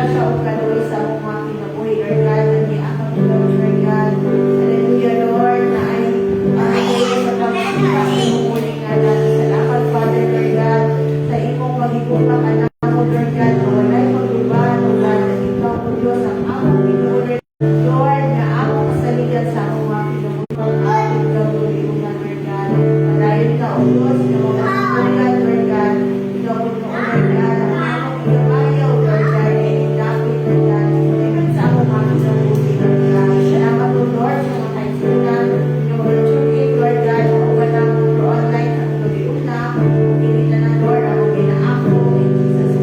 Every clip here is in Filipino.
grasya o kaluoy sa among mga kinabuhi, Lord God, naging ang Lord God. Hallelujah, Lord, na ay sa pagpapamuli nga natin. Salamat, Father, Lord God, sa imong magigumang anak mo, Lord God, na walay magluban, Lord God, na ikaw mo Diyos ang among pinulit, Lord, na among kasaligan sa among mga kinabuhi, pag-alit ka, Lord God. Madayon ka, O Diyos, na mga kasaligan, Lord God, ikaw mo Lord God, ang among pinamayaw, Lord God, ay indapit, Lord God, ikaw sa among mga kinabuhi, Lord God. Salamat, O Lord, sa mga kaisunan, yung virtually, Lord God, o walang online at tuloy una, pinita na, Lord, ang ginaako, in Jesus'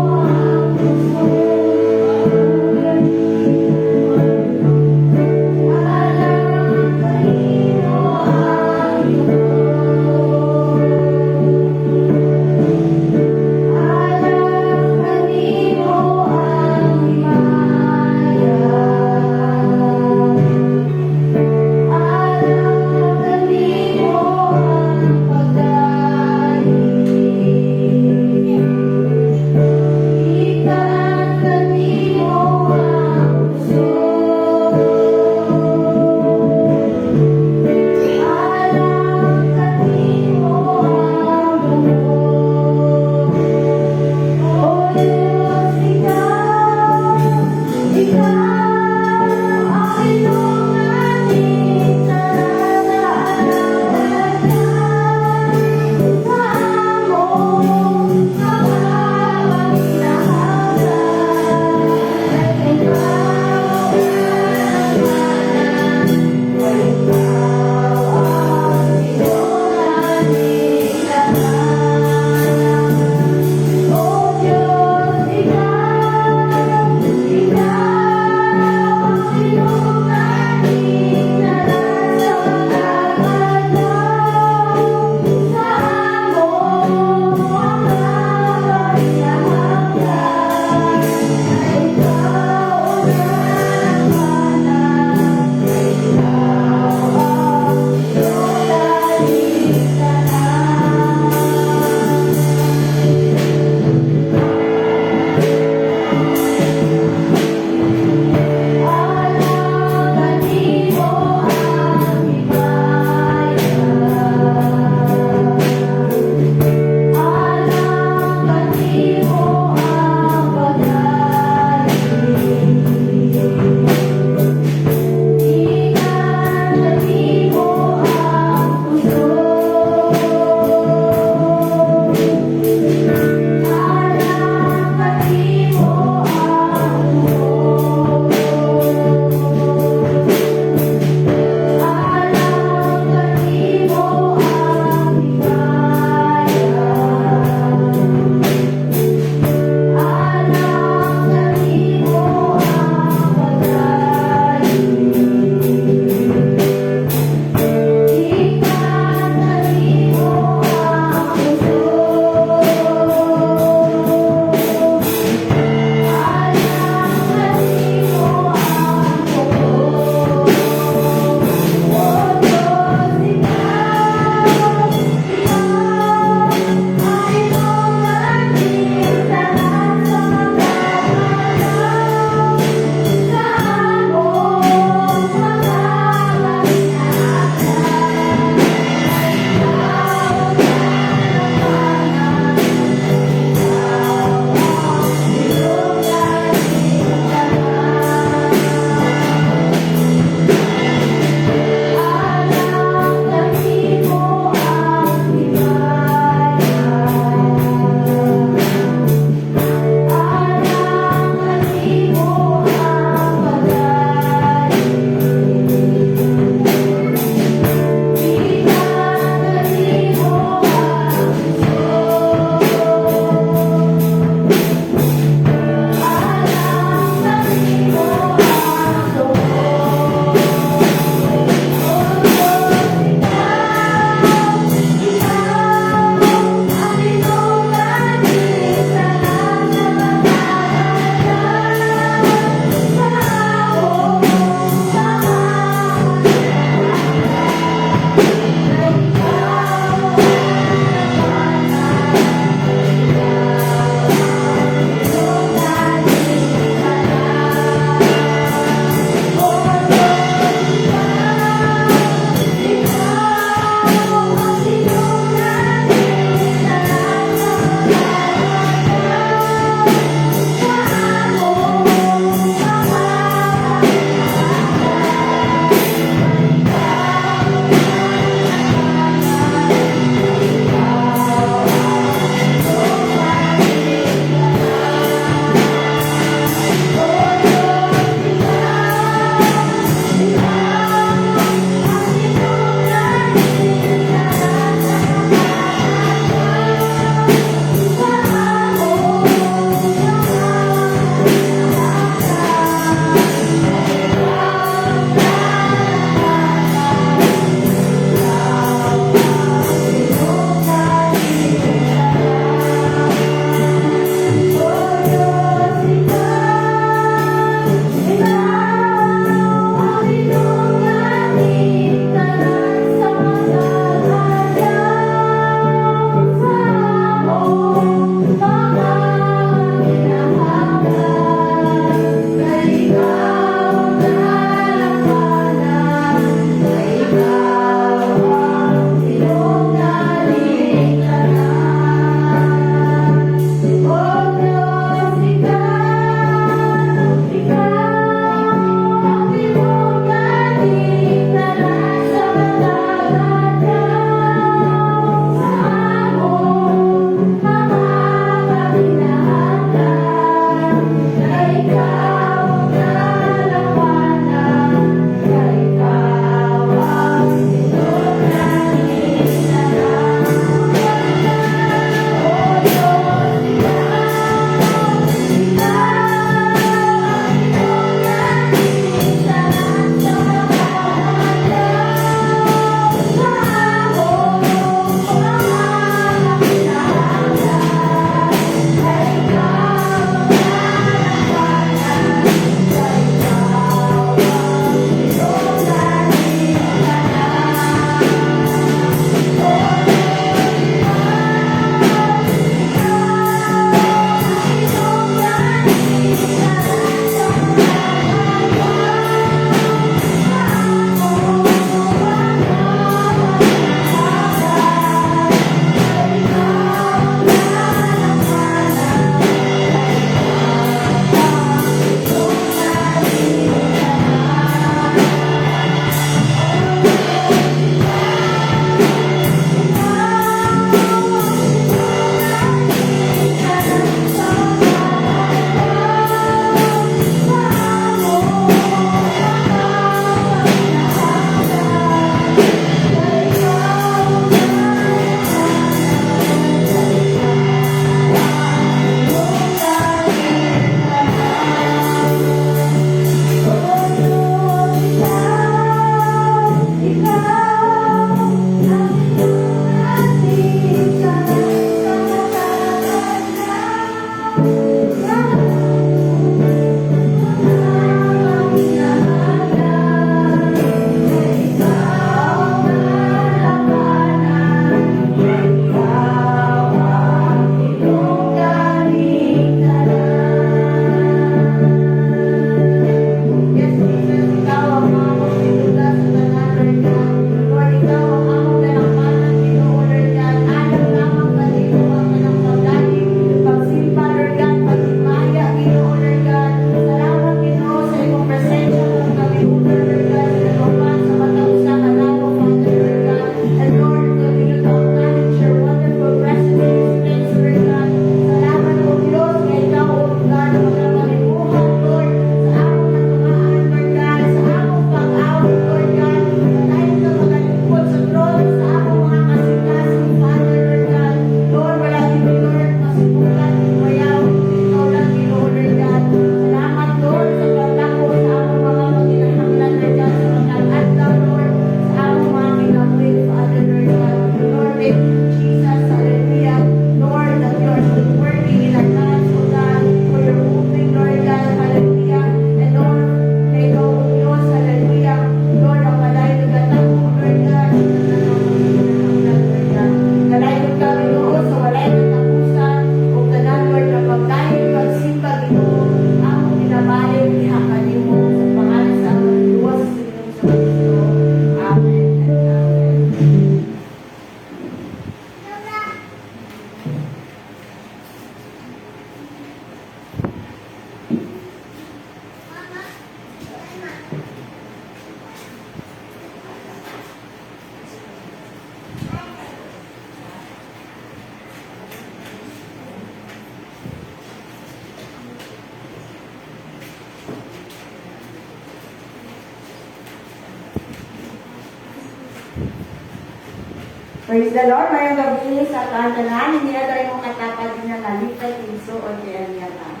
Praise the Lord. Mayang gabi sa tanan. Hindi na tayo mong katapad din na nalipat inso o diyan niya ta.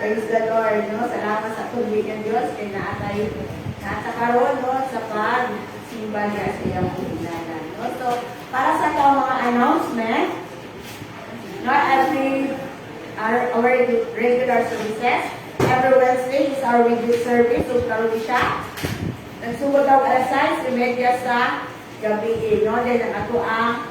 Praise the Lord. No? Salamat sa tubig ng Diyos. Kaya naatay natakaroon no? Sa pag-simba niya sa iyong pagkinanan. No? So, para sa ito mga announcement, no? Our regular services, every Wednesday is our weekly service. So, karoon siya. Nagsugod daw alas 6:30 sa gabi. No? Then, ang ato ang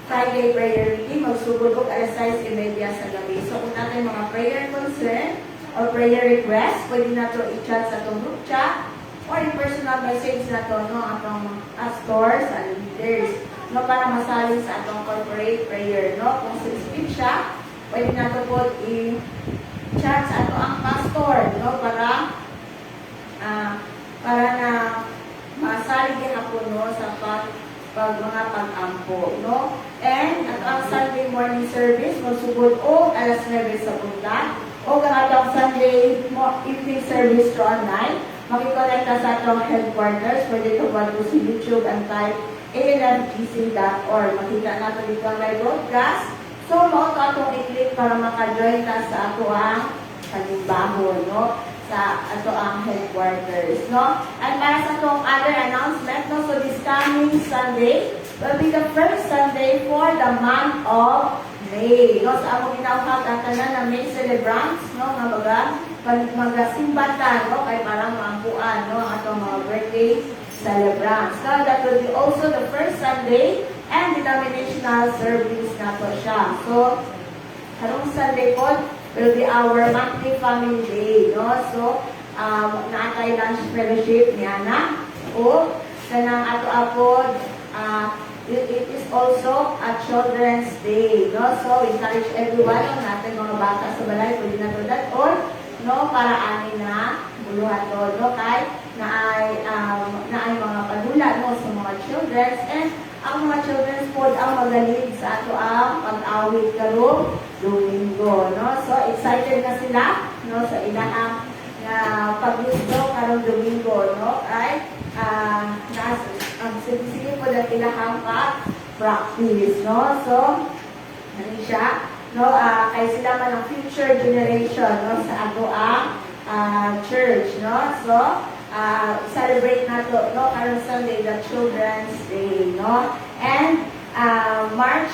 Friday prayer meeting. Magsugod og alas 6:30 sa gabi. So, kung natin mga prayer concern or prayer request, pwede na ito i-chat sa itong group chat or in personal message na ito, no? Atong pastors and leaders. No? Para masali sa atong corporate prayer. No? Kung speak siya, pwede na ito po i-chat sa ato ang pastor. No? Para na masali din ako no, sa mga pag-ampo. No? And at ang Sunday morning service, magsugod o alas 9 sa punta. O ang atong Sunday evening service to online, makikonekta sa atong headquarters. Pwede ito ba sa YouTube and type almgc.org. Makita natin dito ang live broadcast. So, mo ito atong i-click para maka-join na sa ato ang kanimbaho, no? Sa ato ang headquarters, no? And para sa itong other announcement, no? So, this coming Sunday will be the first Sunday for the month of May. No? Sa among ginawag ang tanan na May celebrants, no? Magasimbatan, no? Kay parang maampuan, no? Ang atong mga birthday celebrants. No? That will be also the first Sunday and denominational service na po siya. So, karong Sunday po, will be our monthly family day, no? So, naatay lunch fellowship ni Ana. O, kanang ato-apod, it is also a Children's Day, no? So, we encourage everyone, no? Natin mga bata sa balay, pwede na to that all, no? Para ani na buluhan to, no? Kay naay mga padula, no? Sa mga children's, and ang mga children's pod ang magaling sa ato ang pag-awit karong Domingo, no? So, excited na sila, no? Sa ilahang pag-gusto karong Domingo, no? Ay, sige po na ilahang pag-practice, no? So, ano siya? No? Kay sila man ang future generation, no? Sa ato ang church, no? So, celebrate na to, no? Karong Sunday, the Children's Day, no? And, March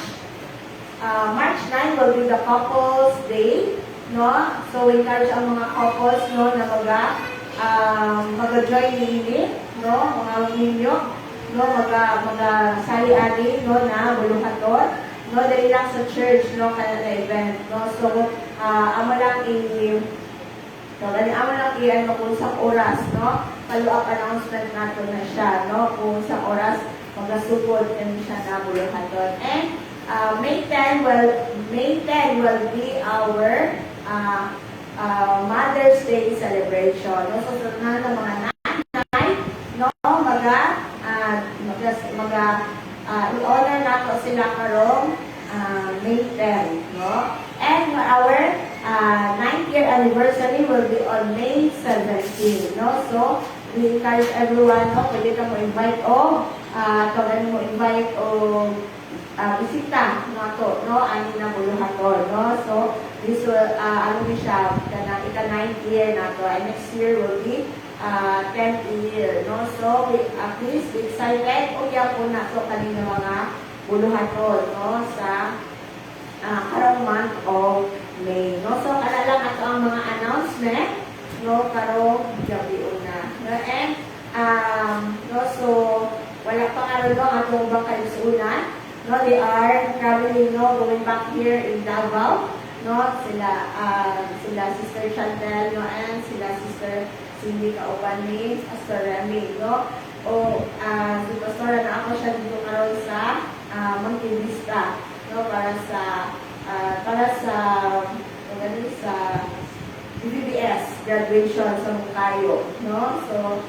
9 will be the Couples Day, no? So, we encourage ang mga couples, no, na mag-join nini, no? Mga ninyo, no? Mag-sali-ali, no, na buluhaton, no? Dali lang sa church, no, kaya na event, no? So, amo lang ano kung sa oras, no? Follow-up announcement nato na siya, no? Kung sa oras, mag-support din siya na buluhaton. And, May 10 will be our Mother's Day celebration. No? So, na ng mga nanay, no? I-honor nato sila karong May 10, no? And our 9th year anniversary will be on May 17, no? So, we encourage everyone, no? Pwede ka mo invite bisita nato, no? Ani na buluhaton, no? So, this will, siya, ika-9th year nato, and next year will be 10th year, no? So, please be excited. Uya po nato kanina mga buluhaton, no? Sa karong month of May, no? So, kalalang ato ang mga announcement, no? Karong gabi una, no? And, no? So, wala pa karon no? Atong bangkayusunan. No, they are traveling, no, going back here in Davao, no, sila Sister Chantel, no, and sila Sister Cindy kauban ni Pastor Remy, no, o si Pastor na ako siya dito karon sa Monte Vista, no, para sa BBS graduation sa Mungkayo, no, so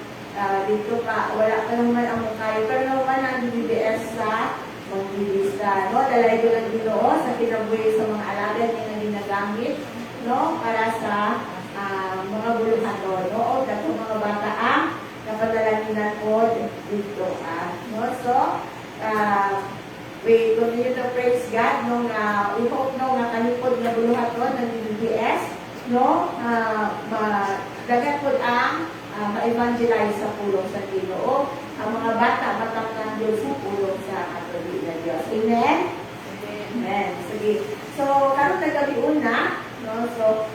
dito pa wala pa naman ang Mungkayo, pero naman ang BBS sa Magbibista, no? Dalay ko lang Ginoo sa kinabuhi sa mga alagad niya na ginagamit, no? Para sa mga buluhaton, no? O dato mga bata ang panalangin ko dito. No? So, we continue to praise God nung we hope nung kanipod na buluhaton ng DBS, no? Dagat po ang ma-evangelize sa pulong sa Ginoo ang mga bata matakang Diyos sa pulong sa katuloy na Diyos. Amen? Amen. Sige. So, karon na gabi una, no? So,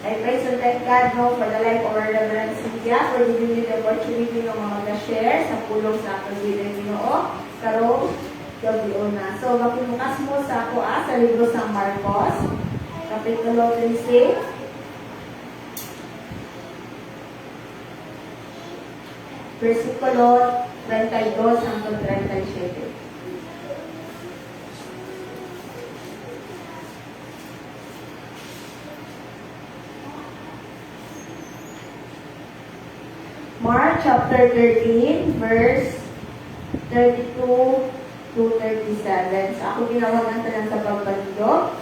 I praise and thank God, no, for the life of our Reverend Cynthia for giving me the opportunity ng mga mag-share sa pulong sa katuloy na Ginoo karon gabi una. So, makimukas mo sa ako sa libro sa Marcos, Kapitulo 36, versikulo 32 hanggang 37. Mark chapter 13, verse 32 to 37. So, ako ginawagan talang sa pagbalido.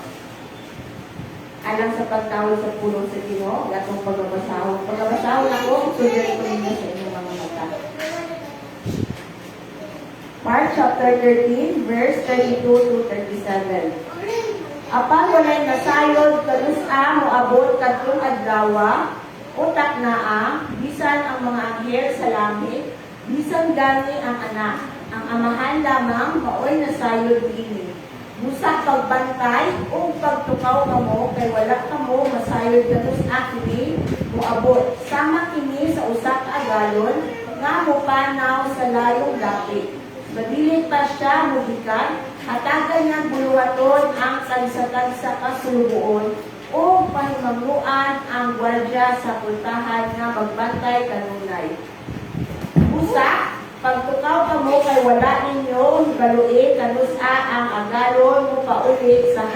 Alang sa pagtawag sa pulong sa Ginoo, gatong pagbabasahon. Pagbabasahon ako, sulit ko ninyo sa inyong mga mata. Mark chapter 13, verse 32 to 37. Apang walay nasayod, kalusa mo abot kadtong adlaw, utak naa, bisan ang mga anghel sa langit, bisan gani ang anak. Ang amahan lamang maoy nasayod ini. Busa pagbantay o pagtukaw kamo kay wala kamo masayod katus akini moabot. Sama kini sa usa ka agalon nga mopanaw sa layong dapit. Madilit pa siya mubikan, hatagan niyang buluhaton ang tagsa-tagsa sa kasulubuon o pahimangnuan ang gwardya sa puntahan nga magbantay kanunay. Busa, pagtukaw ka mo kay wala ninyo galuin kanusa ang agalon mo paulit sa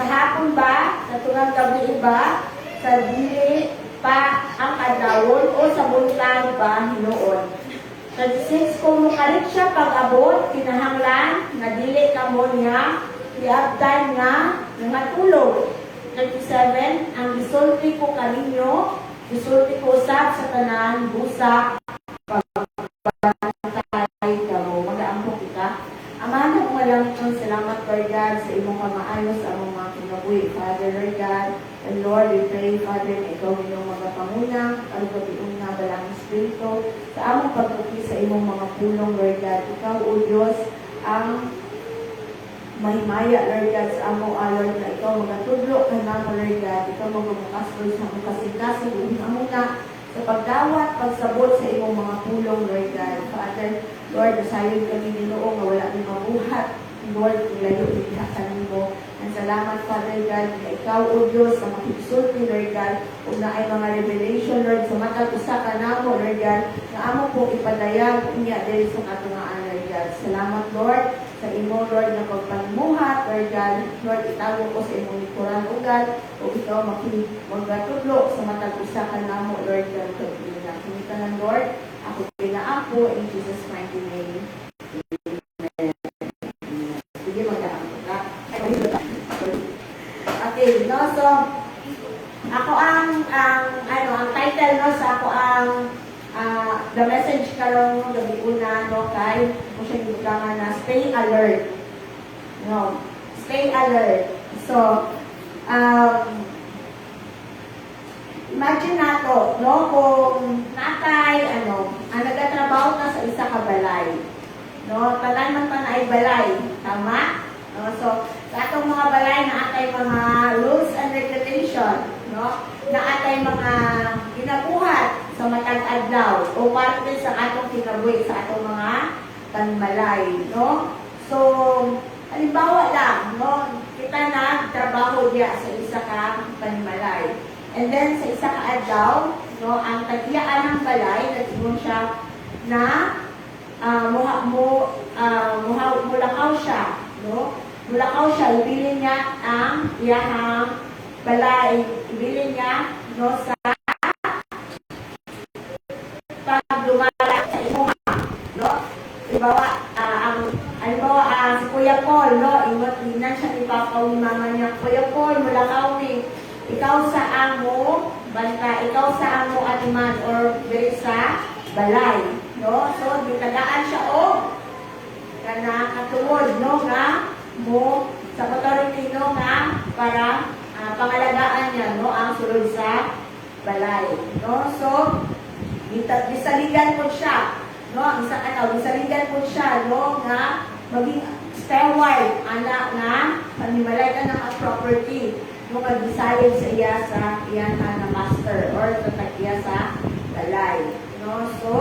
hapon ba, sa tungang gabi ba, sa dili pa ang adawon o sa buntag ba hinuon. Sa 16, kung mukalit siya pag-abot, kinahanglan, na dili ka mo niya, iabdan nga, nangatulog. 37, ang gisulti ko kaninyo, gisulti ko usap sa tanan, busa, pagpapatay ka mo, mag-aampo kita. Amahan mo malang itong salamat, Lord God, sa imong kamaayos sa among mga kinabuhi. Father, Lord God, and Lord, we pray, Father, na ikaw inyong mga pamunang, alugatiun na balang Espiritu, sa among pagtuki sa imong mga pulong, Lord God. Ikaw, O Diyos, ang mahimaya, Lord God, sa among Lord, na ikaw magatudlo ka na mo, Lord God. Ikaw magbubukas, Lord, sa among kasing-kasing, unang-una, sa pagdawat, pagsabot sa imong mga pulong, Lord God. Father, Lord, nasayon kami Ginoo nga wala ni mabuhat. Lord, ilayo din ka kanimo. Ang salamat, Father God, na ikaw, O Diyos, sa makisulti, Lord God, kung na ay mga revelation, Lord, sa matag usa ka namo, Lord God, na amo po ipadayag, unya, dahil sa katungaan, Lord God. Salamat, Lord, sa imo, Lord, na pagpamuhat, Lord God. Lord, itago ko sa imong likuran, O God, o ikaw maggatudlo sa matag usa ka namo, Lord God, kagina. Kumita ng Lord, ako pinaapo, in Jesus' mighty name. Sige, mag-aampo ka. Okay, no, so, ako ang title, no, sa ako ang the message karong gabi una, no, kay kung siya yung na stay alert. No, stay alert. So, imagine nato, no, kung natay, ang nagatrabaho na sa isa ka balay. No, tanan man pa na ay balay. Tama? No, so, sa atong mga balay na atay mga rules and regulation, no, na atay mga ginabuhat sa matag adlaw o parte sa atong kinabuhi sa atong mga panbalay, no? So, halimbawa lang, no, kita na trabaho diya sa isa ka panbalay. And then sa isa ka adlaw, no, ang tagyaan ng balay nagsimon siya na mulakaw siya, no? Mulakaw siya, ibilin niya ang iyahang balay, ibilin niya, no, sa paglumala sa imuha, no? Si Kuya Paul, no, inan siya ni Papa ni Mama niya, Kuya Paul, mulakaw ni, ikaw sa amo, basta ikaw sa amo atiman or diri sa balay, no? So gitagaan siya og kana katuod, no, nga mo sa authority, no, nga para pangalagaan niya, no, ang sulod sa balay, no? So gisaligan po siya, no, ang isa gisaligan po siya, no, nga maging steward anak nga panimalay ka ng property, no, mag-decide sa iya sa iyan na master or sa tagiya sa balay, no? So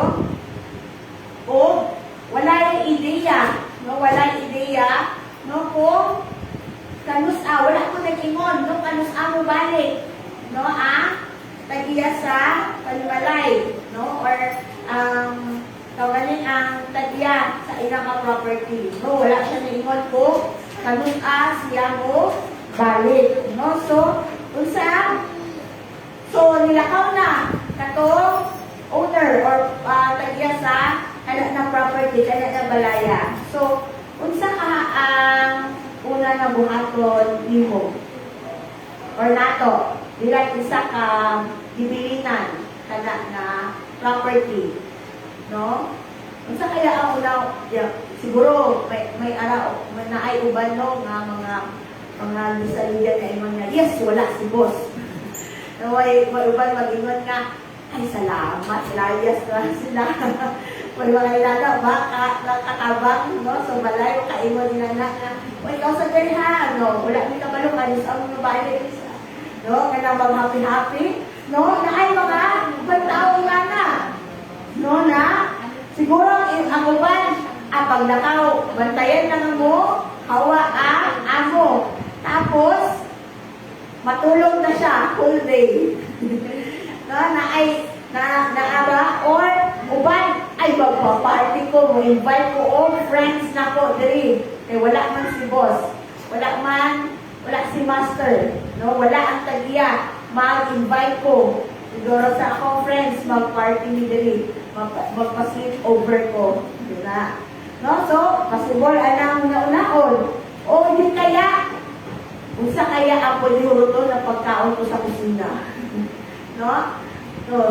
o wala yung ideya, no, wala yung ideya, no, kung wala ko nag-ingon, no, mo balik, no, tagiya sa panimalay, no, or tawanin ang tagiya sa ilang property, no, wala siya nag-ingon kung siya mo balik, no, so nilakaw na katong owner or tagiya sa na property, na balaya. So, unsa ka ang una na buhaton nimo or nato dila isa ka gibilinan kana na property, no? Unsa kaya ang una, siguro may ara may naay uban, no, nga mga lusalidan na imong nga yes wala si boss. No, may uban mag-ingon nga ay salamat layas na sila. May mga ilala, kakabang, no? So, balay, kaingon nila na, o ikaw sa garihan, no? Wala, may kabalong, alis ang mga bahay, no? Kaya bang happy-happy, no? Na ay mga ibang tao nga na, no? Na, siguro, ang uban, paglakaw, bantayan na mo, hawa ang amo. Tapos, matulog na siya, whole day. No? Na ay, naaba, or uban, ay magpa-party ko, mo invite ko, friends na ko, diri. Kaya wala man si boss, wala si master, no? Wala ang tagiya, mag-invite ko. Siguro sa akong friends, mag-party ni diri, magpa-sleep over ko. Diba? No? So, possible, anang una-unaon. O, yun kaya, unsa kaya ang pwede na pagkaon ko sa kusina. No?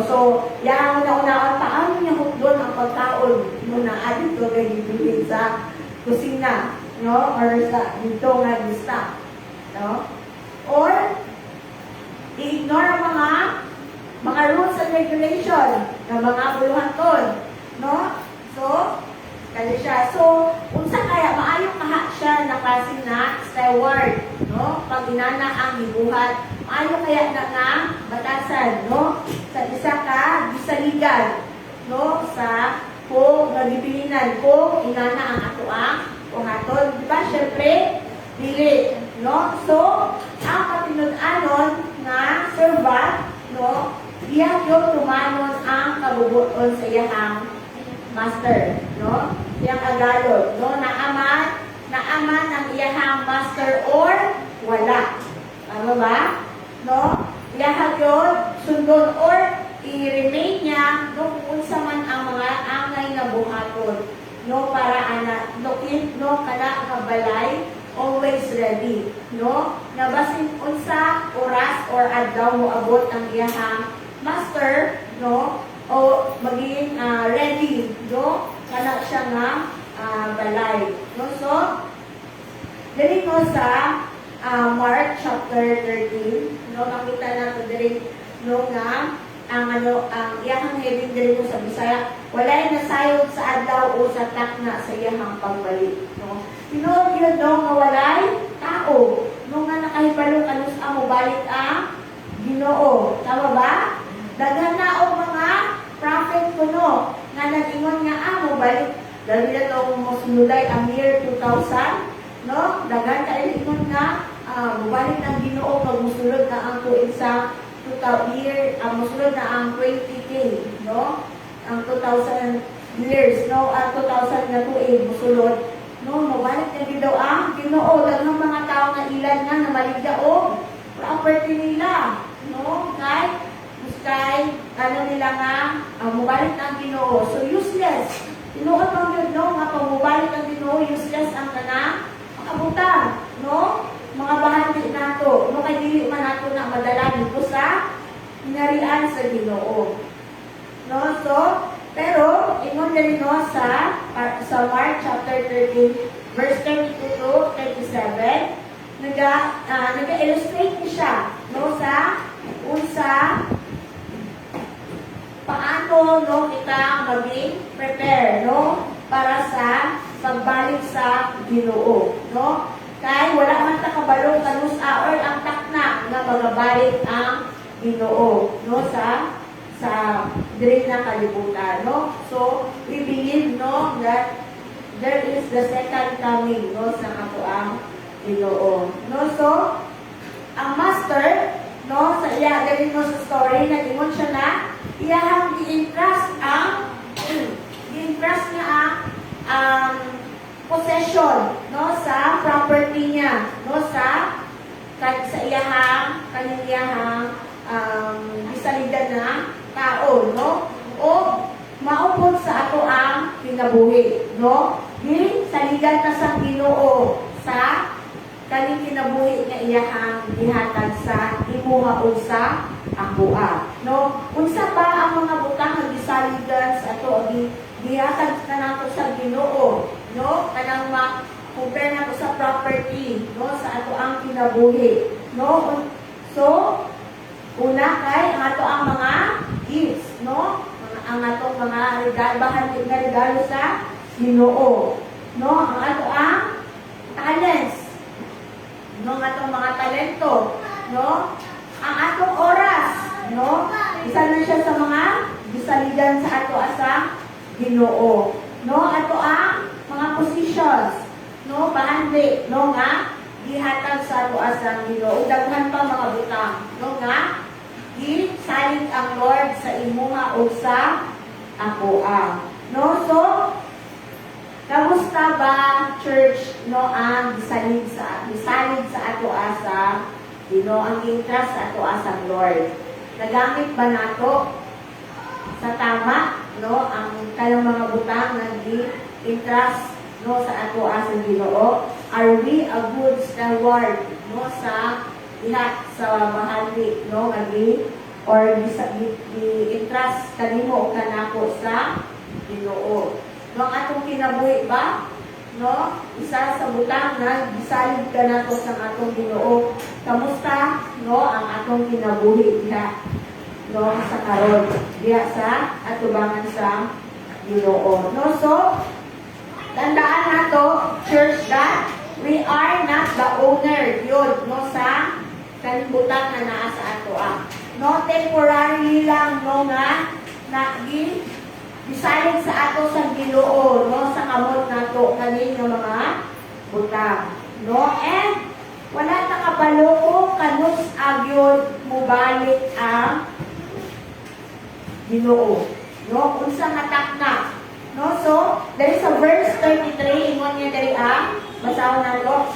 So, yung una-unaon, paano niya doon ang pagkaon muna dito kay dito sa kusina, no? Or sa dito nga staff, no? Or i-ignore ang mga rules and regulation ng mga buluhaton, no? So, kaya siya. So, unsa kaya maayo kaha siya na klase na steward, no? Pag inana ang gibuhat, maayo kaya na nga batasan, no? Sa isa ka gisaligan, no? Sa kung nagibilinan kung inana ang kung aton, di ba? Syempre, dili, no? So, ang patinud-anon nga servant, no? Iya yung tumanon ang kabubuton sa iyang master, no? Iyang agalod, no? Naaman ang iyang master or wala. Tama ba? No? Iyang yun, sundon or i-remain niya no, kung unsa man ang mga angay na buhaton, no? Para no kada nga balay always ready, no? Na basin unsa oras or adlaw mo abot ang iyang master, no? O maging ready, no? Kana siya nga balay, no? So, dali ko sa Mark chapter 13, no? Makita nato dali no nga ang iyang healing dali ko sa Bisaya, walay nasayod sa adlaw o sa takna sa iyang pagbalik, no? Tinuod yun, no? Nga walay tao, no? Nga nakahibalo kanus mo balik ang Ginoo, tama ba? Daghan na o mga prophet ko, no? Nga nag-ingon nga mo balik dahil na ito musulay ang year 2000, no? Daghan ka ingon nga mubalik ng Ginoo pag musulod na ang tuig sa 2000 year, musulod na ang 20K, no? Ang 2000 years, no? Ang 2000 na tuig musulod, no? Mabalik na daw ang Ginoo. Daghang mga tao nga ilan nga na maligya o property nila, no? Kay nila nga mubalik ang Ginoo. So useless. Tinuod ang yun, no? Nga pag mubalik ang Ginoo, useless ang kanang makabutang, no? Mga bahagi nato, no? Kay dili man nato na madala kinabuhian sa Ginoo. No, so pero ingon diri no sa Mark chapter 13 verse 32 to 37 naga-illustrate ni siya no sa unsa paano no kita maging prepare no para sa pagbalik sa Ginoo no kay wala man ta kabalo kanus or ang takna nga magabalik ang Ginoo no sa diri na kalibutan no so we believe no that there is the second coming no sa ato ang Ginoo no so ang master no sa iya diri no sa story nag-ingon siya na iyahang gi-entrust niya ang possession no sa property niya no sa iyahang kaniyahang gisalidan na tao no o maupod sa ato ang kinabuhi no di saligan ta sa Ginoo sa kaning kinabuhi nga iyahang gihatag sa imuha o sa akoa no unsa ba ang mga butang nga gisaligan sa ato gihatag na nato sa Ginoo no kanang compare nato sa property no sa ato ang kinabuhi no so una kay ang ato ang mga gifts no ang atong mga regalo sa Ginoo no ang ato ang talents no ang atong mga talento no ang atong oras no isa na siya sa mga gisaligan sa ato asa Ginoo no ato ang mga positions no bahandi no nga gihatag sa ato asa Ginoo daghan pa mga butang no nga gisalig ang Lord sa imuha o sa akoa no so kamusta ba church no ang gisalig sa ato asa Ginoo ang entrust sa ato asa Lord nagamit ba nato sa tama no ang kanang mga butang nga gi-entrust no sa ato asa Ginoo are we a good steward no sa diha sa bahagi no nga or gi-entrust kanimo o kanako sa Ginoo no ang atong kinabuhi ba no isa sa butang na gisalig ka nato sa atong Ginoo kamusta no ang atong kinabuhi diha no sa karon diha sa atubangan sa Ginoo no so tandaan nato church that we are not the owner yun no sa kalibutan na naa sa ato no temporarily lang no nga bisalig sa ato sa Ginoo no sa kamot nato kanin nga mga butang no and wala ta kabalo kung kanus agyon mubalik ang Ginoo no unsa nga takna no so there is a verse 33 ingon niya diri basahon nato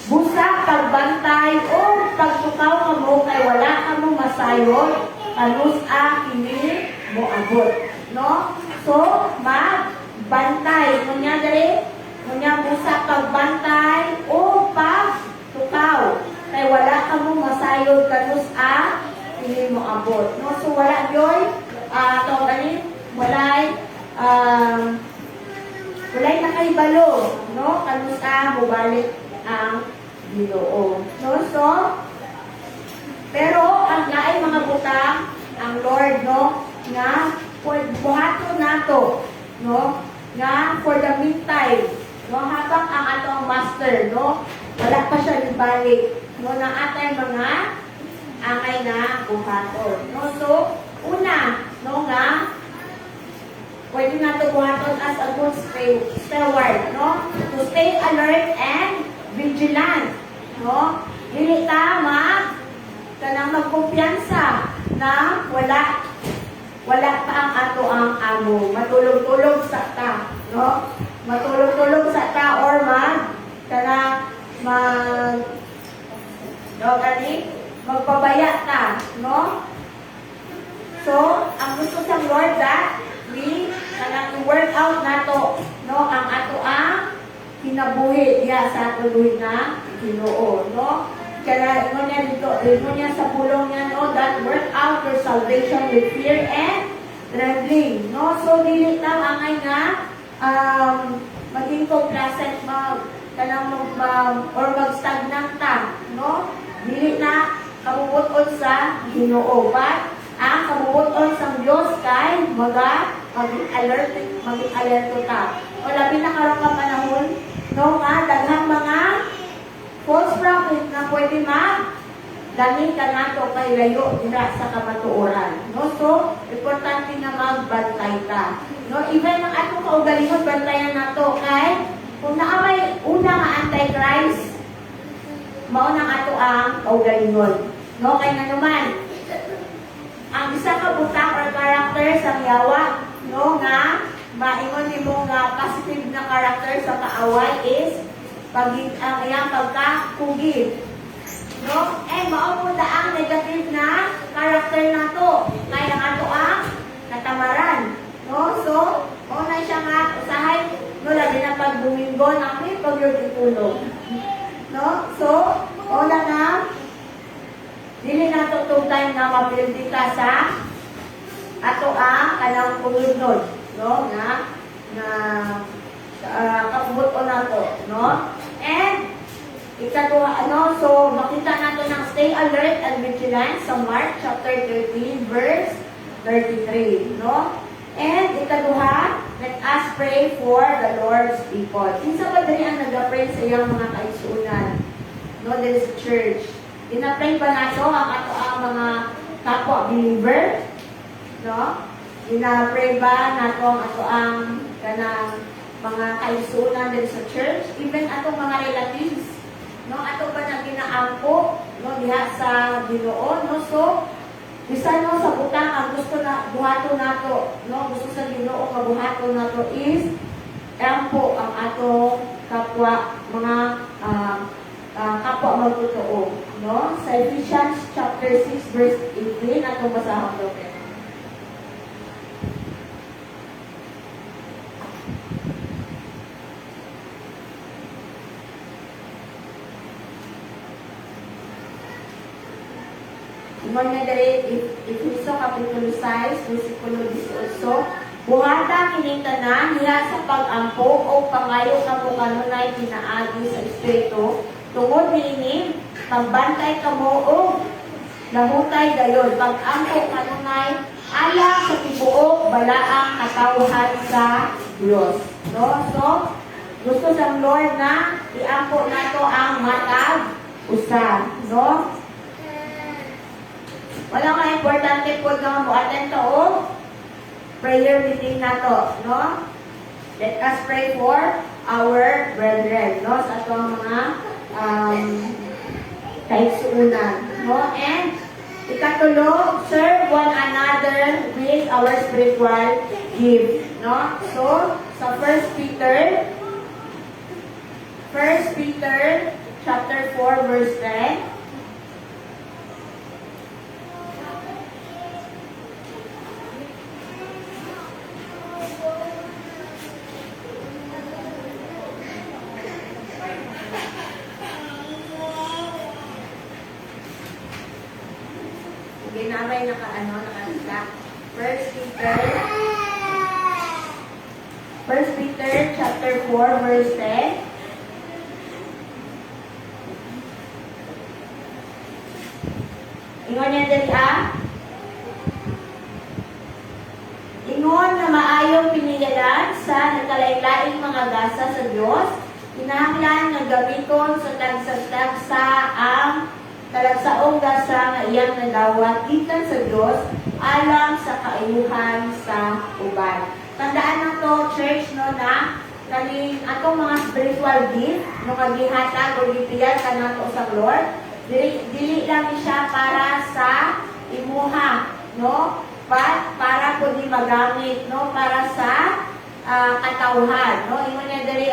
busa pagbantay o pagtukaw kamo kay wala kamo masayon kanus kini mo abot no so magbantay kunya diri kunya busa pagbantay o pagtukaw kay wala kamo masayon kanus kini mo abot no so wala joy walay nakahibalo no kanus mobalik ang Ginoo no so pero ang lain mga butang ang Lord no nga buhaton nato no nga for the meantime no habang ang atong master no wala pa siya ibalik no na atay mga angay na buhaton no so una no nga pwede nato buhaton as a good steward no to stay alert and vigilant no dili ta kanang magkumpiyansa na wala pa ang ato ang amo matulog-tulog sa ta no matulog-tulog sa ta or magpabaya ta no so ang gusto sa Lord that we kanang i-work out nato no ang ato ang kinabuhi diya sa tuloy na Ginoo no kaya ingon niya dito, ingon niya sa pulong niya, no, that work out your salvation with fear and trembling, no? So, dili lang angay nga, maging complacent, or mag-stagnant ta, no? Dili na kabubuton sa Ginoo, but ang kabubuton sa Diyos kay maging alerto ta. O labi na karong ka panahon, no, nga daghang mga false prophet na pwede dami ka nato kay layo dira sa kamatuoran, no? So importante nga magbantay ta, no? Even ang atong kaugalingon bantayan nato kay kung naamay una nga antichrist, mao nang ato ang kaugalingon, no? Kay nanuman ang isa ka butang or character sa yawa, no, nga maingon nimo nga positive na character sa kaaway is ang iyang pagkakugid, no? Mao po ang negative na character nato kay ang ato ang katamaran, no? So mao na siya nga usahay, no, labi na pag Domingo namin pag tulog, no? So mao na nga dili nato tong time na mapildi ka sa ato ang kanang pulunod, no, nga kapubuton nato, no? And ikaduha, so makita nato ng stay alert and vigilant sa Mark chapter 13 verse 33, no? And ikaduha, let us pray for the Lord's people. Kinsa ba diri ang nag-pray sa iyang mga kaigsuonan? No, there is a church. Ina-pray ba nato ang ato ang mga kapwa believer? No? Ina-pray ba nato ang ato ang kanang mga kaigsuonan diri sa church? Even atong mga relatives, no? Ato ba na ginaangko, no, diha sa Ginoo, no? So bisan no sa butang ang gusto na buhaton nato, no, gusto sa Ginoo nga buhaton nato is ampo ang ato kapwa mga kapwa magtotoo, no? Sa Ephesians chapter 6 verse 18 atong basahon daw. Ingon nga diri Efeso kapitulo 6 versikulo 18, buhata kining tanan diha sa pag-ampo o pangayo kamo kanunay pinaagi sa espiritu, tungod niini pagbantay kamo o lahutay dayon pag-ampo kanunay ala sa tibuok balaang katawhan sa Dios, no? So gusto sa Lord na iampo nato ang matag usa, no? Wala nga importante po nga mo-attend to prayer meeting na to, no? Let us pray for our brethren, no? Sa atong mga kaigsuonan, no? And ikatulo, serve one another with our spiritual gift, no? So, sa 1 Peter chapter 4 verse 10, ginamay nakasila. 1 Peter chapter 4 verse 10. Ingon niya dali ingon na maayong pinigalan sa nagkalain-laing mga gasa sa Dios, kinahanglan nga gamiton sa tagsa-tagsa ang talagsaong gasa nga iyang nagawat gikan sa Dios alang sa kaayuhan sa uban. Tandaan na to, church, no, na kaning atong mga spiritual gift no kagihatag o gipiyat kanato sa Lord, dili lang siya para sa imuha, no? But para po di magamit, no, para sa katawhan, no? Ingon niya diri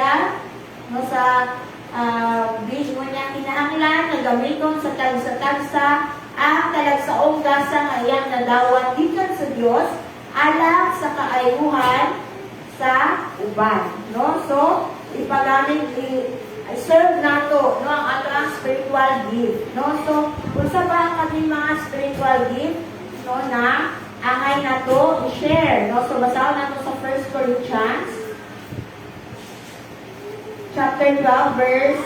no, sa mo niya kinahanglan na gamiton sa tagsa-tagsa ang talagsaong gasa nga iyang nadawat gikan sa Dios alang sa kaayuhan sa uban, no? So ipagamit serve nato, no, ang ato ang spiritual spiritual gift, no? So, unsa ba kami mga spiritual gift, no, na angay na to i-share, no? So, basahin nato sa 1 Corinthians chapter 12 verse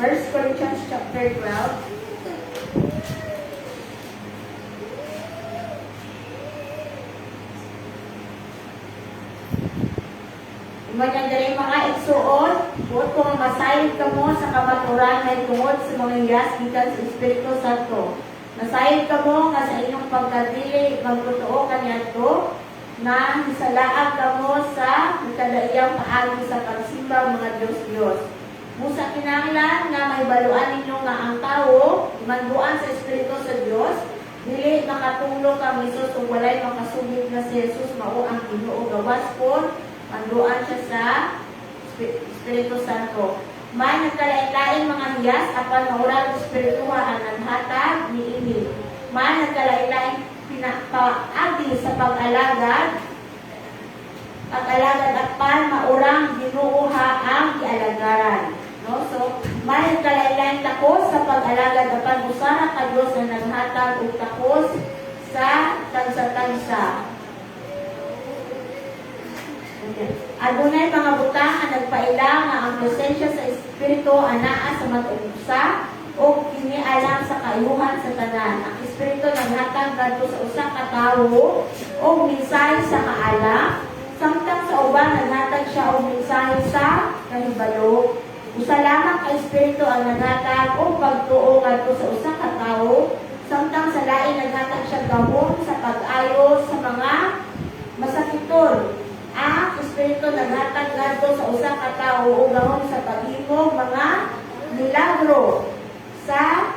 1 Corinthians chapter 12. Ganyan dali mga igsuon, huwag kung masayod ka mo sa kamaturan na tungod sa mga iyas gikan sa Espiritu Santo. Masayod ka mo nga sa inyong pagkadili, magtotoo kanyato, na hisalaag ka mo sa nakadaiyang paagi sa pagsimba mga Diyos-Diyos. Musa kinahanglan nga may baluan ninyo nga ang tao, manduan sa Espiritu sa Diyos, dili makatulong kang Isus o walay makasugid na si Jesus mao ang Ginoo gawas po, manduan siya sa Espiritu Santo. May nagkalain-lain mga hiyas apan maurang espirituha ang naghatag niini. May nagkalain-lain pinapaagi sa pag-alagad apan maurang ginuuha ang gialagaran. No? So, may nagkalain-lain takos sa pag-alagad apan usara ka Dios na naghatag og takos sa tansa-tansa. Adunay mga butang nga nagpaila nga ang presensya sa Espiritu anaa sa matag-usa o kini alam sa kayuhan sa tanan. Ang Espiritu naghatag kadto sa usa ka tawo o mensahe sa kaalam, samtang sa uban naghatag siya og mensahe sa kahibalo. Usa lamang ka Espiritu ang naghatag o pagtuo kadto sa usa ka tawo, samtang sa lain naghatag siya gahom sa pag-ayo sa mga masakiton. Ang Espiritu naghatag ngadto sa usa ka tawo o gahom sa paghimog mga milagro. Sa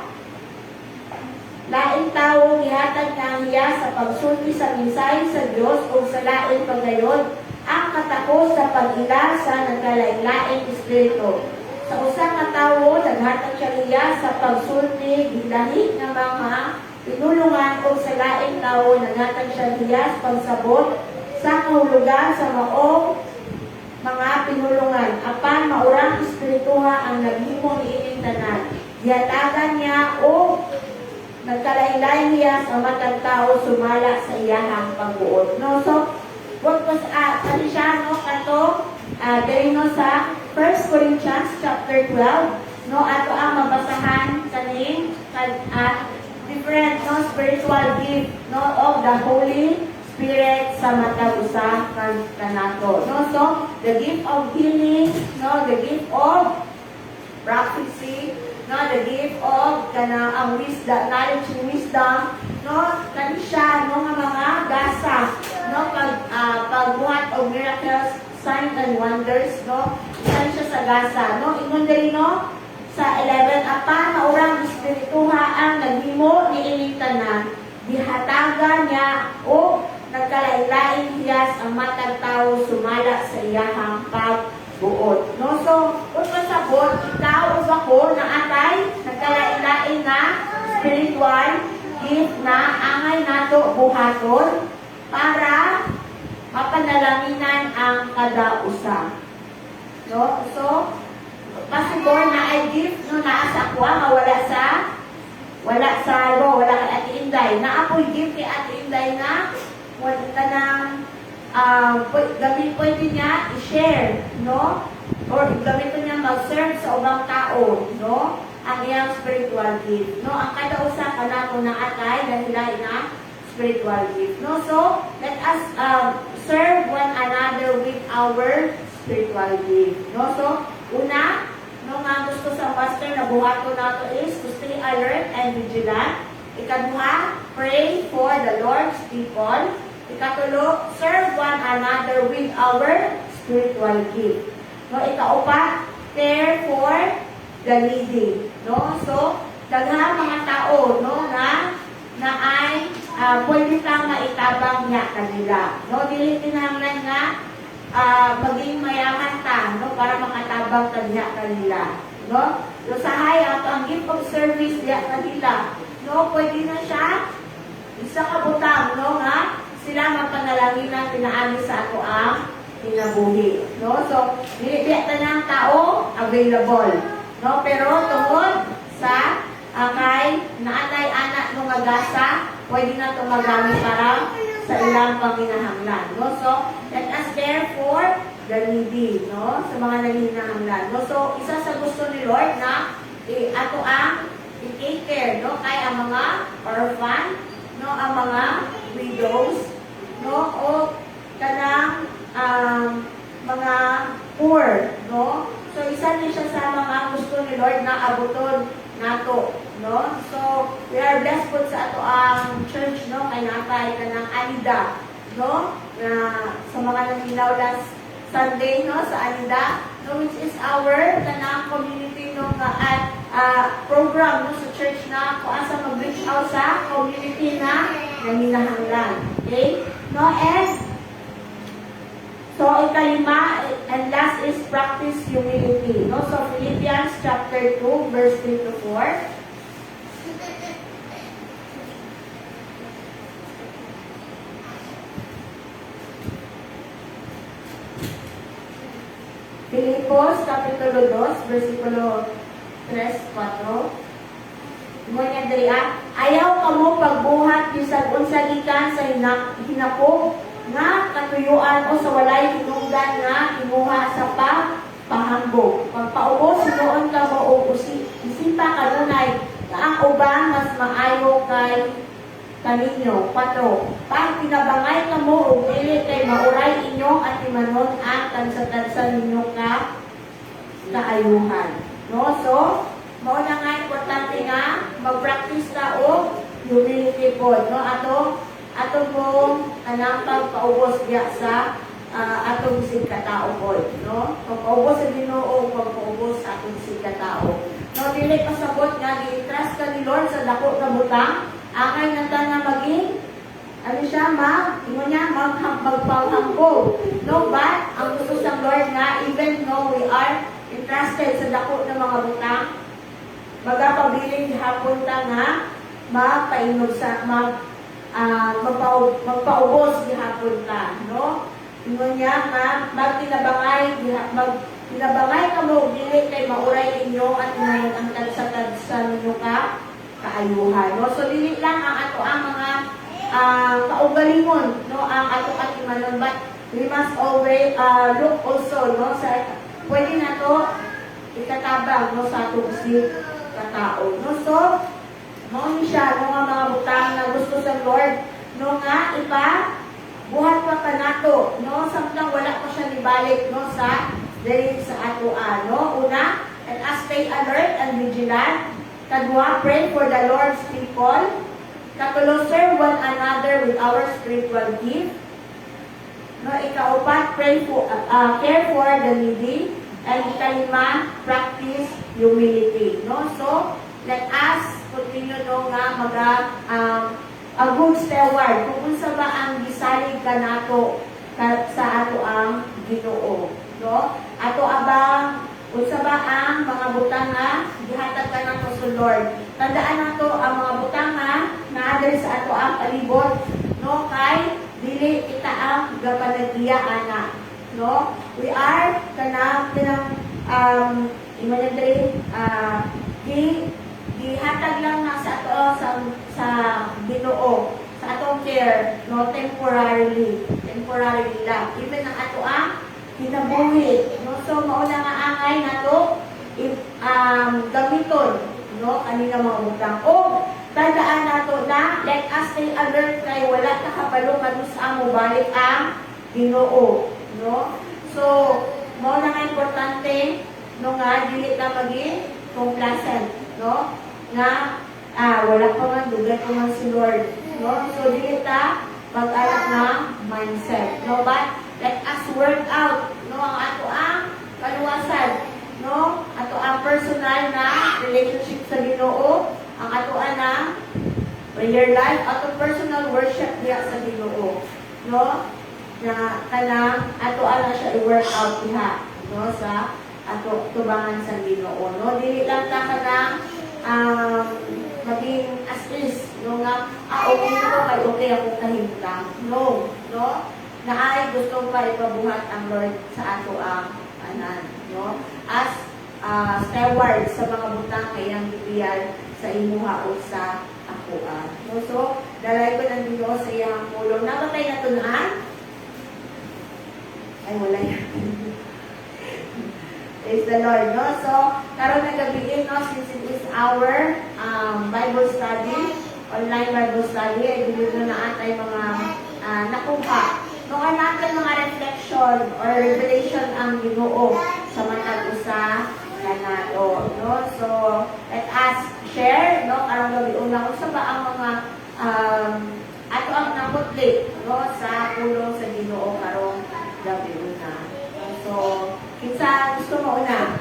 laing tawo gihatag na niya sa pagsulti sa mensahe sa Dios o sa laing paggayon ang katakos sa pag-ila sa nagkalain-laing espiritu. Sa usa ka tawo naghatag siya niya sa pagsulti gilahi nga mga pinulungan o sa laing tawo naghatag siya niya sa pagsabot sa kahulugan sa maong mga pinulungan. Apan maurang espirituha ang naghimo niining tanan. Gihatagan niya o nagkalain-lain niya sa matang tao sumala sa iyahang pagbuot. No, so wag ko sa siya no kato diri no sa 1 Corinthians chapter 12 no ato ang mabasahan kaning different no spiritual gift no of the Holy Spirit sa matag usa kanato. No, so the gift of healing, no, the gift of prophecy, no, the gift of ang wisdom, knowledge and wisdom, no, kani siya no nga mga gasa, no, pagbuhat og miracles, signs and wonders, no, kani siya sa gasa, no, ingon diri no sa 11 apan maurang espirituha ang naghimo niining tanan, gihatagan niya o nagkalain-lain hiyas ang matag tao sumala sa iyahang pagbuot. No, so kung masabot ikaw o ako na atay nagkalain-lain na spiritual gift na angay nato buhaton para mapanalaminan ang kada usa. No, so pasibor na ay gift no naa sa akwa mawala sa wala kay Ate Inday. Naapoy gift kay Ate Inday na wala ka ng pwede niya i-share, no? Or gamitin niya mag-serve sa ubang tao, no? Ang iyang spiritual gift, no? Ang kada usa ka nato na atay dahil na spiritual gift, no? So, let us serve one another with our spiritual gift, no? So, una, no nga gusto sa pastor na buhato nato is to stay alert and vigilant. Ikaduha, pray for the Lord's people. Ikatulo, serve one another with our spiritual gift. No, ikaupat, care for the needy. No, so daghang mga tao no na ay pwede kang maitabang niya kanila. No, dili kinahanglan nga maging mayaman ta no para makatabang kanya kanila. No, usahay ato ang gift of service diya kanila. No, pwede na siya isa ka butang, no, nga sila magpanalanginan pinaagi sa ato ang kinabuhi, no? So, dili tanang tao available, no? Pero tungod sa kay naatay anak no nga gasa, pwede na itong magamit para sa ilang panginahanglan, no? So, let us care for the needy, no? Sa mga nanginahanglan, no? So, isa sa gusto ni Lord na ato ang i-take care, no? Kay ang mga orphan, no? Ang mga widows, no? O kanang mga poor, no? So, isa din siya sa mga gusto ni Lord na abuton nato, no? So, we are blessed po sa ato ang church, no? Kay natay kanang Alida, no? Na sa mga nangilaw last Sunday, no? Sa Alida, no? Which is our kanang community, no? Program, no? Sa church na kung asa mag-reach out sa community na nanginahanglan. Okay? No? And so, ikalima, and last is practice humility. No? So, Philippians chapter 2, verse 3 to 4. Filipos, kapitulo 2, versikulo 3, 4. Ngunya diri ayaw kamo pagbuhat bisag unsa gikan sa hinako nga katuyuan o sa walay hinungdan nga imuha sa pahambog. Pagpaubos noon ka mo og isipa kanunay nga ang uban mas maayo kay kaninyo. 4. Pag pinabangay ka mo og dili kay mauray inyong atimanon ang tansa-tansa ninyo kaayuhan. No? So, mao na nga importante nga mag-practice ta og humility po, no? Ato pong kanang pagpaubos diya sa atong bisig katao po, no? Pagpaubos sa Ginoo, pagpaubos sa atong bisig katao. No, dili pasabot nga gi-trust ka ni Lord sa dako nga butang, akay nanta na maging ano siya, magpauhambog. No, but ang gusto sa Lord na even though we are entrusted sa dako ng mga butang, magapabiling hapon ta nga magpainog sa magpaubos gihapon ta, no? Ingon niya nga magtinabangay ka mo dili kay mauray inyo at inayon ang tagsa ninyo kaayuhan, no? So dili lang ang ato ang mga kaugalingon, no, ang ato atimanon, but we must always look also, no, sa pwede na to ikatabang, no, sa atong isip katao, no? So mao ni siya, no, nga mga butang na gusto sa Lord, no, nga buhat pa nato, no, samtang wala pa siya nibalik, no, sa dahil sa ato, no? Una, let us stay alert and vigilant. Kadua, pray for the Lord's people. Katulo, serve one another with our spiritual gift. No, ikaupat, care for the needy. And ikalima, practice humility. No, so let us continue no nga a good steward. Kung unsa ba ang gisalig ka nato sa ato ang Ginoo, no? Ato abang unsa ba ang mga butang nga gihatag ka nato sa Lord. Tandaan nato ang mga butang nga naadres sa ato ang palibot, no, kay dili kita ang gapanagdiya ana, no? We are imanadri gihatag lang na sa ato sa Ginoo, sa atong care, no, temporarily lang, even ang ato ang kinabuhi, no? So mao na nga angay nato gamiton, no, kanina mga butang. O tandaan nato na let us stay alert kay wala ka kabalo kadto sa amo balik ang Ginoo, no? So mao na nga importante, no, nga dili ta maging complacent, no, nga wala pa man dugay pa man si Lord, no? So dili ta mag-alak na mindset, no? But let us work out, no, ang ato ang kaluwasan, no, ato ang personal na relationship sa Ginoo, ang ato na prayer life, ato personal worship diya sa Ginoo, no, na kanang ato na siya i-work out diha, no, sa ato tubangan sa Ginoo, no? Dili lang ta kanang maging as is, no nga okay ko kay okay ako kahimtang. No, no? Na ay gusto pa ipabuhat ang Lord sa ato ang anan, no? As steward sa mga butang kayang gibiyan sa imuha o sa akoan. No? So, dalay ko ng Diyos sa iyang pulong. Namatay na tunaan? Ay, wala yan. Praise the Lord, no? So, karon na gabi, no? Since it is our Bible study, online Bible study, ay bibigyan na atay mga nakuha. Nung natin mga reflection or revelation ang Ginoo sa matag usa kanato, no? So, let us share, no? Karong gabi una kung sa ba ang mga ato ang naputli, no? Sa pulong sa Ginoo karong gabi una. So, kinsa gusto mo una?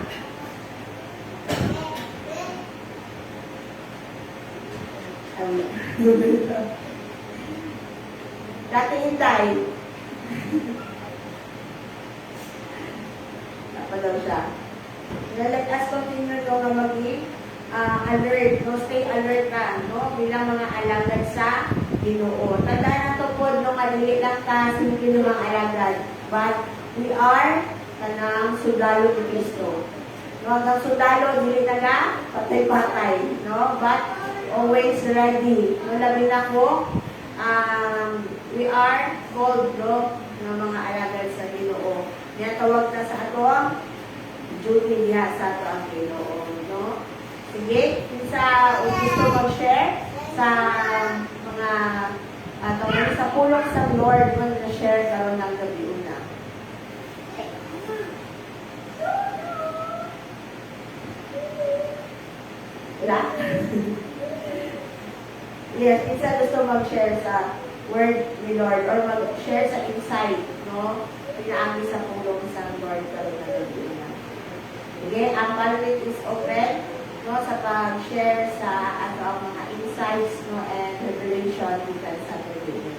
Dati hintay. Apa daw siya? Let us continue no nga maging alert, no? Stay alert ka, no? Bilang mga alagad sa Ginoo. Tandaan na to po, no? Kadili lang ta sino mga alagad. But we are kanang sundalo ni Kristo. No? Hanggang sundalo, dili taga patay-patay, no? But always ready. No? Labi na ko, we are called, no? Ng mga alagad sa Ginoo. Niya tawag na sa ato ang duty niya sa ato ang Ginoo, no? Sige, sa gusto mag-share sa mga sa pulong sa Lord mo na-share karon ng gabi una. Wala? Yes, isa gusto mag-share sa word ni Lord or mag-share sa insight, no? Pinaami sa pulong sa Lord karon ng gabi una. Sige, ang pulpit is open, no, sa pag-share sa ang mga insights, no, and revelation gikan sa gabi una.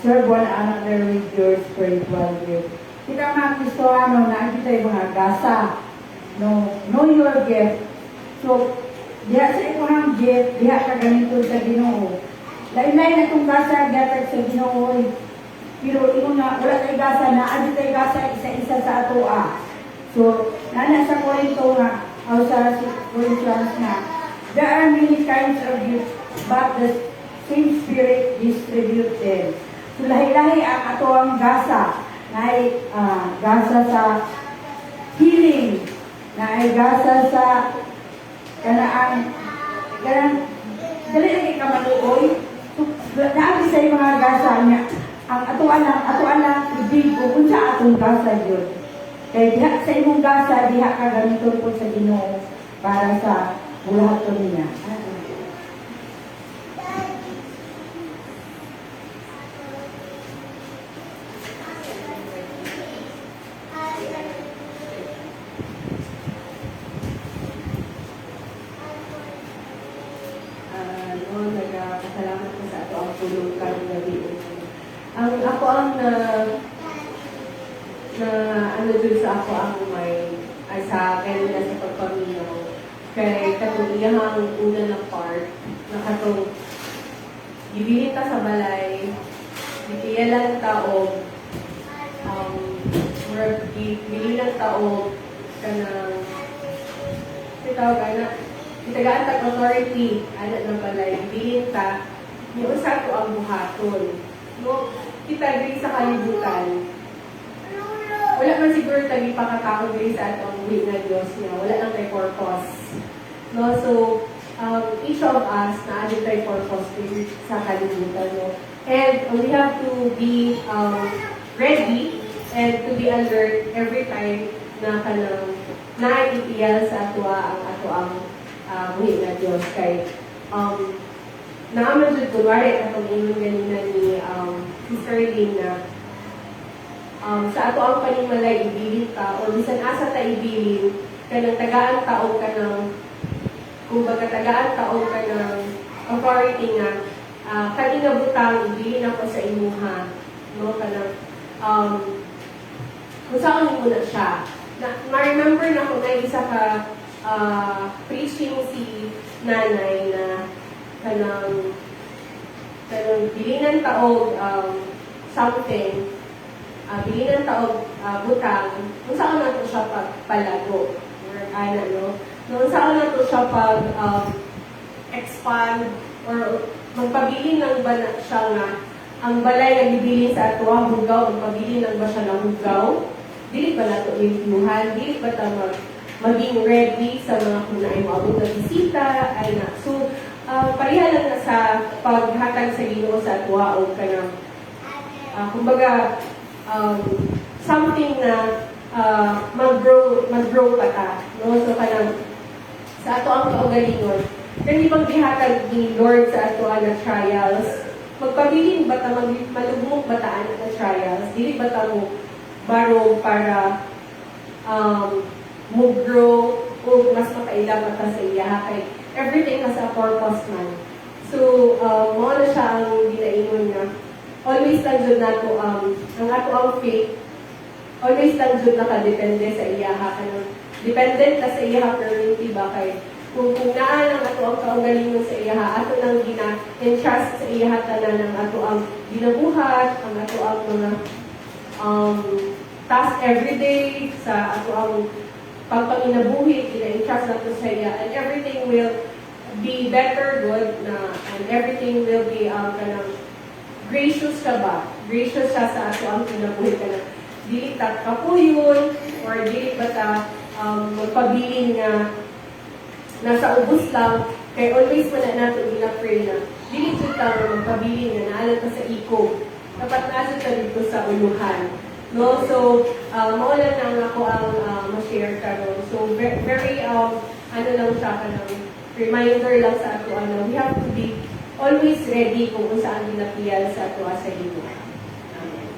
Serve one another with your spiritual gift. Kita mga Kristoano na kita yung mga gasa. No, know your gift. So, diha sa imong gift, diha ka ganito sa Ginoo. Lain-lain na itong gasa, gatag sa Ginoo. Pero imo na, wala tayo gasa na, adi tayo gasa isa-isa sa atoa. So, nana sa Corinto nga, o sa Corinthians nga, there are many kinds of gifts, but the same Spirit distributes them. So, lahi-lahi ang ato ang gasa, na ay gasa sa healing, na ay gasa sa kanaan, dali lagi ka maluoy. So, naabi sa mga gasa niya, ang ato alang, ibig ko kung sa atong gasa yun. Kaya diha sa imong gasa, diha ka ganito po sa Ginoo para sa bulahaton niya. Nagpasalamat ko sa ato ang tulong karong gabi. Ang ako ang ano dun sa ako ang may sa kanila sa pagpaminaw kay katong iyahang una na part na katong gibilin ta sa balay gipiya lang taog murag gibilin lang taog kanang tawag ana itagaan ta authority ana ng balay gibilin ta ni usa ko ang buhaton no kita diri sa kalibutan. Wala man siguro tayo ipakataon diri sa atong will na Diyos niya. Wala lang tayo purpose. No? So, each of us na adin tayo purpose din sa kalibutan. No? And we have to be ready and to be alert every time na kanang naipiyal sa ato ang buhi na Diyos kay naaman jud kunwari katong ingon ganina ni Sister Lynn na sa ato ang panimalay ibilin ka o bisan asa ta ibilin kanang tagaan taong ka ng kumbaga tagaan taong ka ng authority nga kanina butang ibilin ako sa imuha no kanang kung saan mo na siya ma-remember na kung na isa ka preaching si nanay na kanang bilinan taog something bilinan taog butang kung saan na to siya pagpalago or no kung saan na to siya pag expand or magpabilin ng ba na siya nga ang balay nga gibilin sa ato ang hugaw magpabilin ng ba siya ng hugaw dili ba nato iluhan dili ba ta maging ready sa mga kunay maabot na bisita ay na so pareha lang na sa paghatag sa Ginoo sa ato o kanang kumbaga something na mag-grow pa ta no so kanang sa ato ang kaugalingon kani bang gihatag ni Lord sa ato na trials magpabilin ba ta malugmok ba ta na trials dili ba ta mo baro para mag-grow o mas makaila pa ta sa iya kay everything has a purpose man so mo na siya ang ginaingon na always lang jud nato ang ato ang faith always lang jud nakadepende sa iya kanang dependent ka sa iya currently ba kay kung naa lang ato ang kaugalingon sa iya ato nang gina-entrust sa iya tanan ng ato ang ginabuhat ang ato ang mga task everyday sa ato ang pagpanginabuhi gina-entrust nato sa iya and everything will be better good na and everything will be kanang gracious ka ba? Gracious siya sa ato ang kinabuhi ka na dili ta kapuyon or dili ba ta magpabilin nga nasa ubos lang kay always man na nato gina-pray na dili jud ta magpabilin nga naalan ta sa iko dapat nasa ta dito sa uluhan no so mao lang ang ako ang ma-share karon so very ano lang siya kanang reminder lang sa ato we have to be always ready kung saan ginapiyal sa ato sa Ginoo. Amen.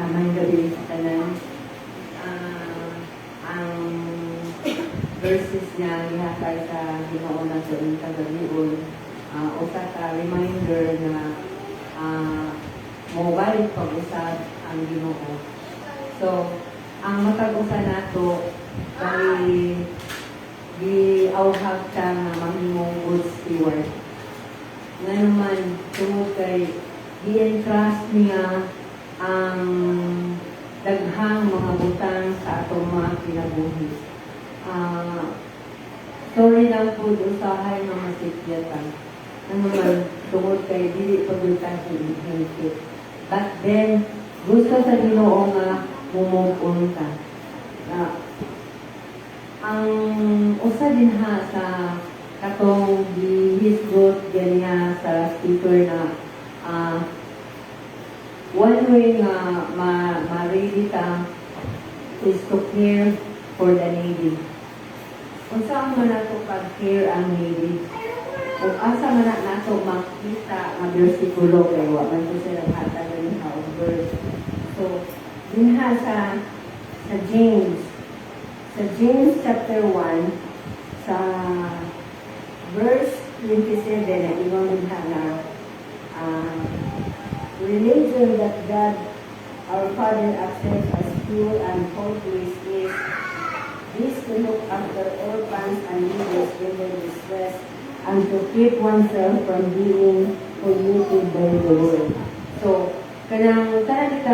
Amang gabi sa tanan. Ang verses niya ihatag sa Ginoo na sa inyong kagabion usa ka reminder na mobile pag-usab ang Ginoo. So, ang matag-usa nato kay giawhag ta nga mamimong good steward. Nga naman tungod kay gi-entrust niya ang daghang mga butang sa atong mga kinabuhi. Sorry lang po usahay mga sikyatan. Ano man, tungod kay dili pagultan sa inherit. But then, gusto sa Ginoo nga mumupon ka. Ang usa din ha sa katong gihisgot ganiya sa speaker na one way nga ma-ready ta is to care for the needy. Kung saan man nato pag-care ang needy, kung asa man nato makita nga bersikulo kay wa man ko sila hatagan ng verse. So, dinha sa James chapter 1 sa verse 27 na ingon dinha na religion that God our Father accepts as pure and faultless is this to look after orphans and widows in their distress and to keep oneself from being polluted by the world. So, kanang kita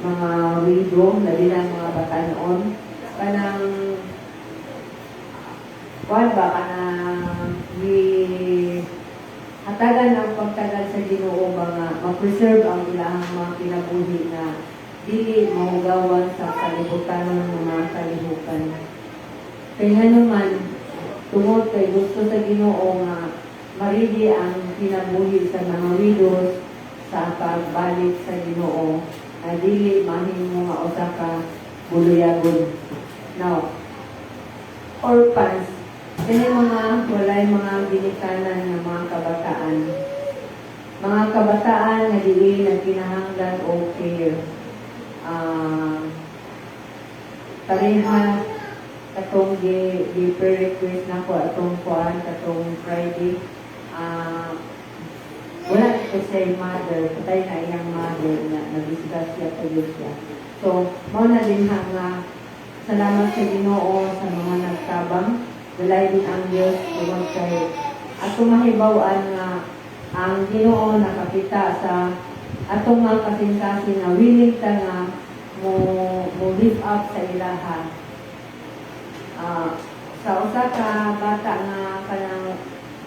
mga widow, labi ng mga batanon, kanang hatagan ang pagtagal sa Ginoo mga ma-preserve ang ilang mga kinabuhi na dili mahugawan sa kalibutan ng mga kalibutan. Kaya naman, tungod kay gusto sa Ginoo nga maridi ang kinabuhi sa mga widows sa pagbalik sa Ginoo na dili mahimo nga usa ka buluyagon. Now, orphans, kini mga walay mga ginikanan nga mga kabataan. Mga kabataan nga dili nagkinahanglan o care. Pareha katong di-request na ko atong kuan katong Friday. Wala ko say mother, patay na iyang mother na nag-discuss siya siya. So, mao na din nga salamat sa Ginoo sa mga nagtabang. Walay din ang Diyos tungod kay atong mahibaw-an nga ang Ginoo nakakita sa atong mga kasing-kasing na willing ta nga mo lift up sa ilaha. Sa usa ka bata nga kanang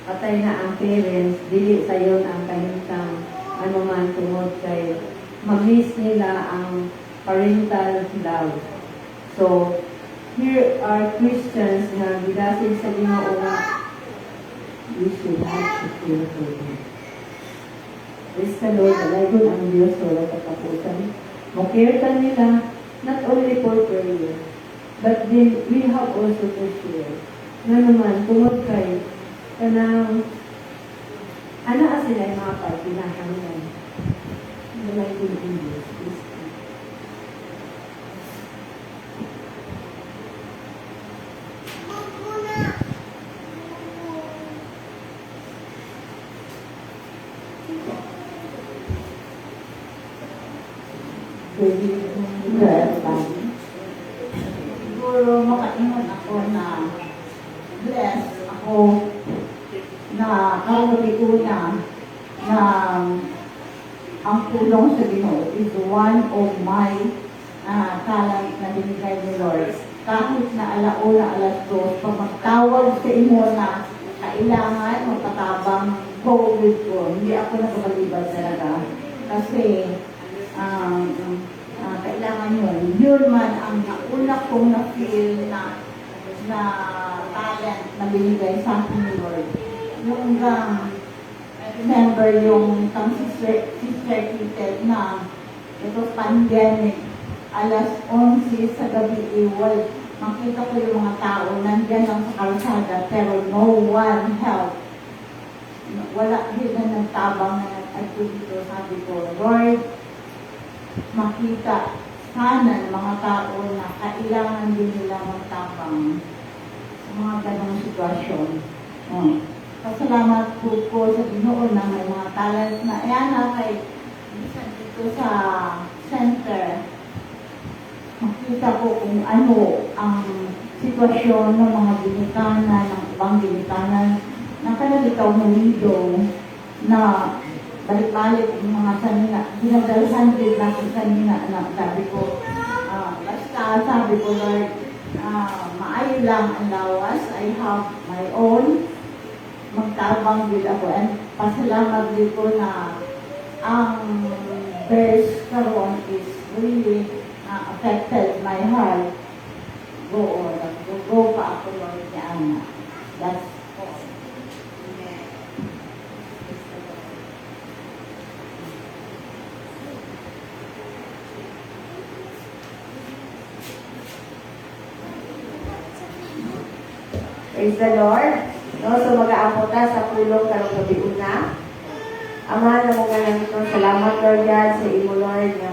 patay na ang parents, dili sayon ang kahintang ano man tungod kay mag-miss nila ang parental love. So, here are Christians na gidasin sa Ginoo nga we should have to care for them. Praise the Lord, alayon ang Diyos wala katapusan. Mag-care ka nila, not only for prayer, but then we have also to share. Nga naman, tungod kay kanang ana sila yung mga pagpinahanglan. Walay din ang Diyos. Siguro makaingon ako na bless ako na karununa na ang tulong sa Ginoo is one of my talent na binigay ni Lord. Kahit na alauna, alas 2, pag magtawag sa imo na kailangan magpatabang go with ko, hindi ako nagpapalibad talaga. Kasi kailangan yun man ang nauna kong na-feel na talent na binigay sa akin ni Lord. Yung remember yung sister Kitel na ito pandemic, alas 11 sa gabi, makita ko yung mga tao nandiyan lang sa kalsada pero no one help. Wala din na nagtabang na nag-agto dito. Sabi ko, Lord, makita sana ng mga tao na kailangan din nila magtabang sa mga ganong sitwasyon. Pasalamat po sa Ginoo na may mga talent na ayan na kay dito sa center. Makita ko kung ano ang sitwasyon ng mga ginikanan, ng ibang ginikanan na kanalitaw ng widow na balik-balik yung mga kanina. Dinadalhan din natin kanina na sabi ko, basta sabi ko, Lord, maayo lang ang lawas. I have my own. Magtabang din ako. And pasalamat din ko na ang verse karon is really affected my heart. Go pa ako, Lord, niya Ana. That's all. Praise the Lord. No, so mag-aapot na sa pulong karong gabi una. Ama na mga nangitong salamat, Lord God, sa imo, Lord, nga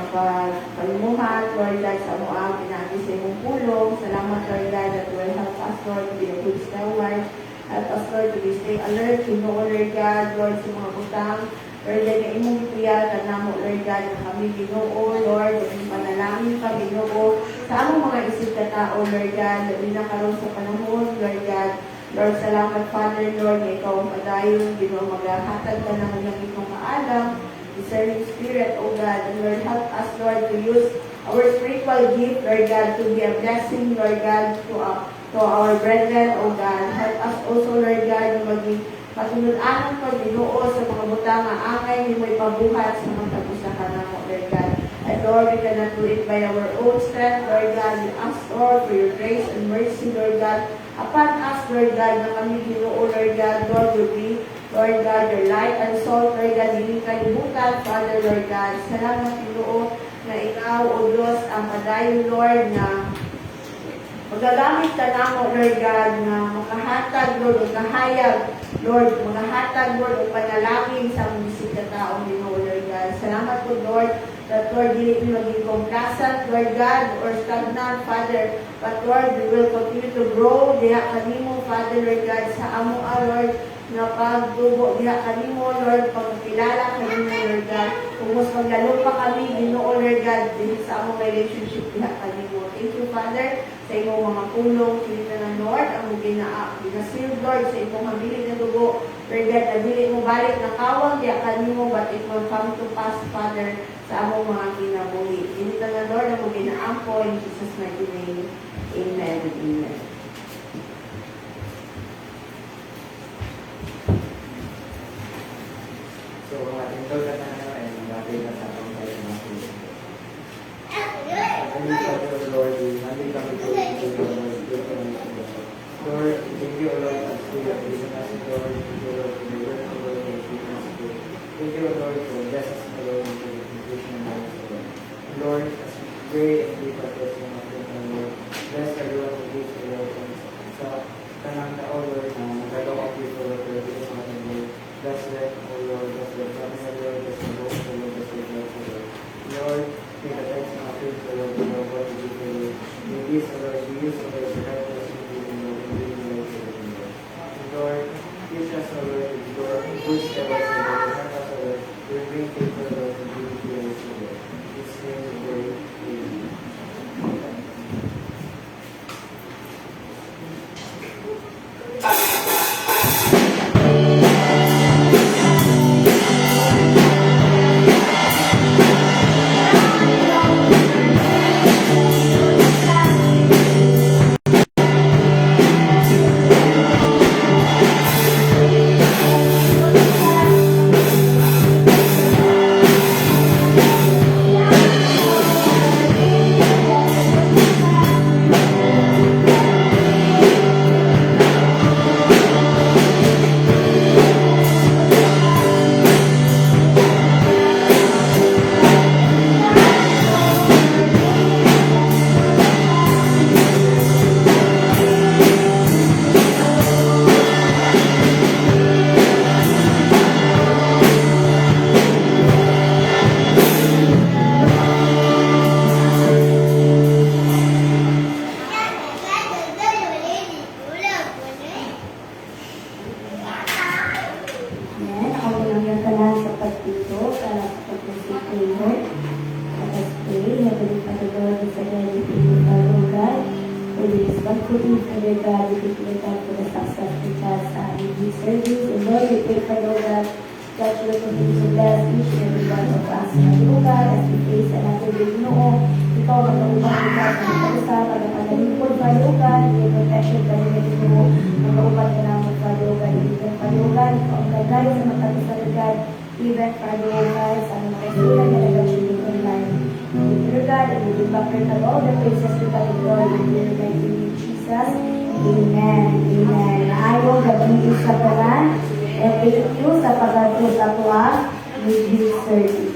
palimuhat, Lord God, sa mo ang pinagi sa imong pulong. Salamat, Lord God, that will help us, Lord, to be a good steward. Help us, Lord, to be stay alert, to know, Lord God, Lord, sa mga butang. Lord God, na imong ipiyal, ka na mo, Lord God, na kami Ginoo, Lord, na imong panalangin pa, Ginoo, sa among mga isip ka tao, Lord God, na binakaroon sa panahon, Lord God. Lord, salamat, Father, Lord, na ikaw ang padayon, Ginoo, maghahatag ka naman ng itong kaalam, discerning spirit, O God, and Lord, help us, Lord, to use our spiritual gift, Lord God, to be a blessing, Lord God, to our brethren, O God. Help us also, Lord God, na maging patunod-anong pa, Ginoo, sa mga butang na angay, ni mo ipabuhat sa mga tapusahan na mo, Lord God. And Lord, we cannot do it by our own strength, Lord God. We ask, Lord, for your grace and mercy, Lord God, upon us, Lord God, na kami Ginoo, Lord God, Lord, will be Lord God, your light and salt, Lord God, hindi kalibutan, Father, Lord God. Salamat, Ginoo, na ikaw, O Diyos, ang padayon, Lord, na magagamit ka namo, Lord God, na makahatag, Lord, o kahayag, Lord, makahatag, Lord, o panalangin sa mga sikataong Ginoo, Lord God. Salamat po, Lord, that, Lord, hindi maging complacent, Lord God, or stagnant, Father, but, Lord, we will continue to grow, diha kanimo, Father, Lord God, sa amo, Lord, na pagdugo, diha kanimo, Lord, pagkilala kanimo, Lord God, kung mas maglalo pa kami, Ginoo, Lord God, din sa among relationship, diha kanimo. Thank you, Father, sa imong mga pulong, sinita ng Lord, ang ginasil, Lord, sa imong mabilig na dugo, Lord God, na dili mo balik na kawang, diha kanimo, but it will come to pass, Father, sa among mga kinabuhi. Sinita ng Lord, ang ginaampo, in Jesus' mighty name. Amen and amen. So, ating daw na and natin na sa akong tayo na po. Father, Lord, we humbly come before you, Lord, thank you, Lord, as we have given us, Lord, thank you, Lord, for the work of the Lord, that you have given us. Thank you, Lord, for blessing us, Lord, and for the conclusion of our Lord. Lord, as we pray and we practice in our prayer, Lord, bless everyone who gives the Lord, and sa kanang tao, Lord, na nagagawa ko ito, Lord, for this morning, Lord. Bless them, O Lord, bless them, family, Lord, bless them, Lord, bless them, Lord. Lord, may the thanks and offerings, Lord, be Lord, what we do for you. May this, Lord, be used, Lord, to help us in doing, Lord, and doing, Lord, for you, Lord. And Lord, teach us, Lord, to Lord, boost us, Lord, help us, Lord, to remain faithful, Lord, and do it for us, Lord. In this name we pray. Amen. Ayan, ako lang yung tanan sa pagtito, para sa pag-receive prayer. Let us pray. Heavenly Father, Lord, we surrender to you, Father God. For this banqueting, Father God, we declare God for the success of us in this service. And Lord, we pray, Father God, that you will continue to bless each and every one of us. Father God, as we face another day, ikaw magkaubang ka sa pag-usapan ng panalipod, Father God, your protection, Father God, magkaubang ka naman, Father God, even Father God, ikaw ang kagay sa matalis, Father God, even Father God, sa mga kasulan na nag-achieving online. Father God, and we give back all the praises to God, Lord, in your mighty name, Jesus. Amen. Amen. Ayaw gabing sa kalan, and thank you sa pag-atos at with this service.